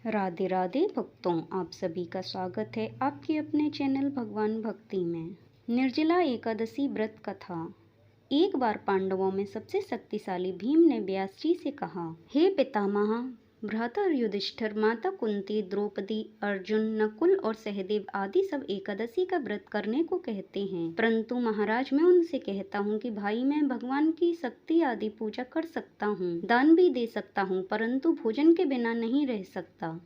राधे राधे भक्तों, आप सभी का स्वागत है आपके अपने चैनल भगवान भक्ति में। निर्जला एकादशी व्रत कथा। एक बार पांडवों में सबसे शक्तिशाली भीम ने व्यास जी से कहा, हे पितामह, भ्राता युधिष्ठिर, माता कुंती, द्रौपदी, अर्जुन, नकुल और सहदेव आदि सब एकादशी का व्रत करने को कहते हैं, परंतु महाराज मैं उनसे कहता हूँ कि भाई मैं भगवान की शक्ति आदि पूजा कर सकता हूँ, दान भी दे सकता हूँ, परंतु भोजन के बिना नहीं रह सकता।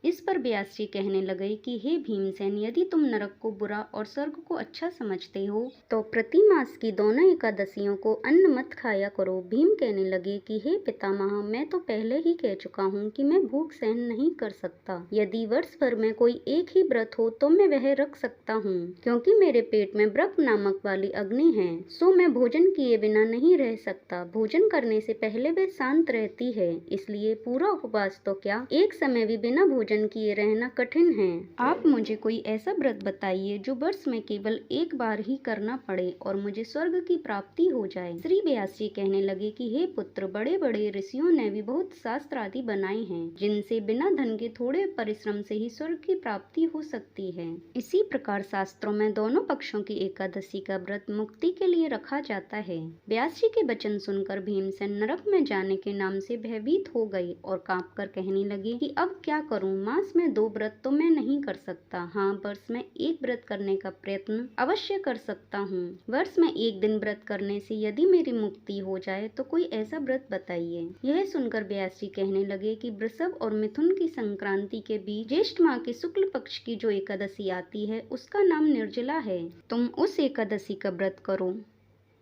इस पर व्यास जी कहने लगे कि हे भीमसेन, यदि तुम नरक को बुरा और स्वर्ग को अच्छा समझते हो तो प्रति मास की दोनों एकादशियों को अन्न मत खाया करो। भीम कहने लगे कि हे पितामह, मैं तो पहले ही कह चुका हूँ कि मैं भूख सहन नहीं कर सकता। यदि वर्ष भर में कोई एक ही व्रत हो तो मैं वह रख सकता हूँ, क्योंकि मेरे पेट में ब्रह्म नामक वाली अग्नि है, सो मैं भोजन किए बिना नहीं रह सकता। भोजन करने से पहले वह शांत रहती है, इसलिए पूरा उपवास तो क्या, एक समय भी बिना भोजन किए रहना कठिन है। आप मुझे कोई ऐसा व्रत बताइए जो वर्ष में केवल एक बार ही करना पड़े और मुझे स्वर्ग की प्राप्ति हो जाए। श्री व्यास जी कहने लगे कि हे पुत्र, बड़े बड़े ऋषियों ने भी बहुत शास्त्र आदि बनाए हैं, जिनसे बिना धन के थोड़े परिश्रम से ही स्वर्ग की प्राप्ति हो सकती है। इसी प्रकार शास्त्रों में दोनों पक्षों की एकादशी का व्रत मुक्ति के लिए रखा जाता है। व्यास जी के वचन सुनकर भीमसेन नरक में जाने के नाम से भयभीत हो गए और कांप कर कहने लगे कि अब क्या करूं, मास में 2 व्रत तो मैं नहीं कर सकता। हाँ, वर्ष में एक व्रत करने का प्रयत्न अवश्य कर सकता हूँ। वर्ष में एक दिन व्रत करने से यदि मेरी मुक्ति हो जाए तो कोई ऐसा व्रत बताइए। यह सुनकर व्यास जी कहने लगे कि वृषभ और मिथुन की संक्रांति के बीच ज्येष्ठ माह के शुक्ल पक्ष की जो एकादशी आती है उसका नाम निर्जला है। तुम उस एकादशी का व्रत करो।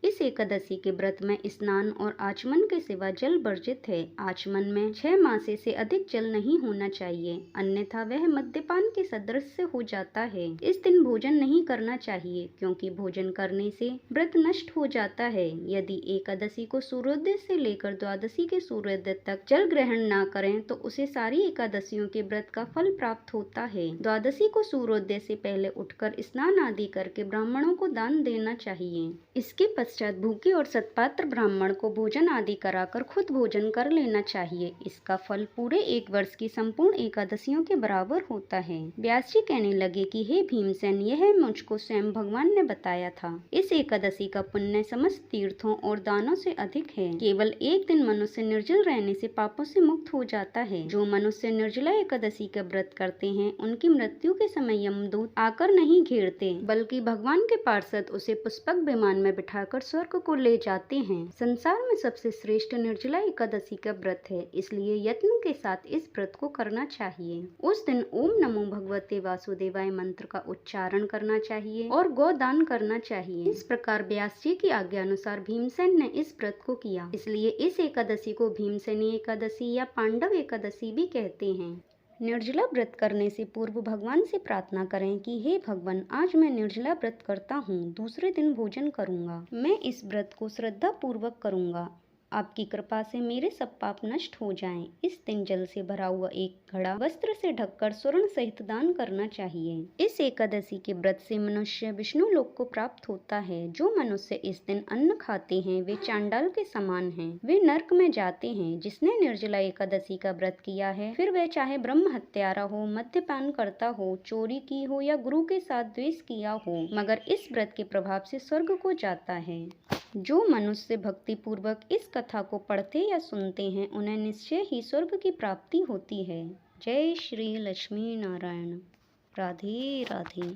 इस एकादशी के व्रत में स्नान और आचमन के सिवा जल वर्जित है। आचमन में 6 मासे से अधिक जल नहीं होना चाहिए, अन्यथा वह मद्यपान के सदृश हो जाता है। इस दिन भोजन नहीं करना चाहिए, क्योंकि भोजन करने से व्रत नष्ट हो जाता है। यदि एकादशी को सूर्योदय से लेकर द्वादशी के सूर्योदय तक जल ग्रहण न करें तो उसे सारी एकादशियों के व्रत का फल प्राप्त होता है। द्वादशी को सूर्योदय से पहले उठकर स्नान आदि करके ब्राह्मणों को दान देना चाहिए। इसके पश्चात भूखे और सत्पात्र ब्राह्मण को भोजन आदि कराकर खुद भोजन कर लेना चाहिए। इसका फल पूरे एक वर्ष की संपूर्ण एकादशियों के बराबर होता है। व्यास जी कहने लगे कि हे भीमसेन, यह मुझको स्वयं भगवान ने बताया था। इस एकादशी का पुण्य समस्त तीर्थों और दानों से अधिक है। केवल एक दिन मनुष्य निर्जल रहने से पापों से मुक्त हो जाता है। जो मनुष्य निर्जला एकादशी का व्रत करते हैं उनकी मृत्यु के समय यमदूत आकर नहीं घेरते, बल्कि भगवान के पार्षद उसे पुष्पक विमान में बिठाकर स्वर्ग को ले जाते हैं। संसार में सबसे श्रेष्ठ निर्जला एकादशी का व्रत है, इसलिए यत्न के साथ इस व्रत को करना चाहिए। उस दिन ओम नमो भगवते वासुदेवाय मंत्र का उच्चारण करना चाहिए और गोदान करना चाहिए। इस प्रकार व्यास जी की आज्ञा अनुसार भीमसेन ने इस व्रत को किया, इसलिए इस एकादशी को भीमसेनी एकादशी या पांडव एकादशी भी कहते हैं। निर्जला व्रत करने से पूर्व भगवान से प्रार्थना करें कि हे भगवान, आज मैं निर्जला व्रत करता हूँ, दूसरे दिन भोजन करूँगा। मैं इस व्रत को श्रद्धा पूर्वक करूँगा। आपकी कृपा से मेरे सब पाप नष्ट हो जाएं। इस दिन जल से भरा हुआ एक घड़ा वस्त्र से ढककर स्वर्ण सहित दान करना चाहिए। इस एकादशी के व्रत से मनुष्य विष्णु लोक को प्राप्त होता है। जो मनुष्य इस दिन अन्न खाते हैं वे चांडाल के समान हैं, वे नरक में जाते हैं। जिसने निर्जला एकादशी का व्रत किया है, फिर वह चाहे ब्रह्म हत्यारा हो, मद्यपान करता हो, चोरी की हो या गुरु के साथ द्वेष किया हो, मगर इस व्रत के प्रभाव से स्वर्ग को जाता है। जो मनुष्य भक्ति पूर्वक इस कथा को पढ़ते या सुनते हैं उन्हें निश्चय ही स्वर्ग की प्राप्ति होती है। जय श्री लक्ष्मी नारायण। राधे राधे।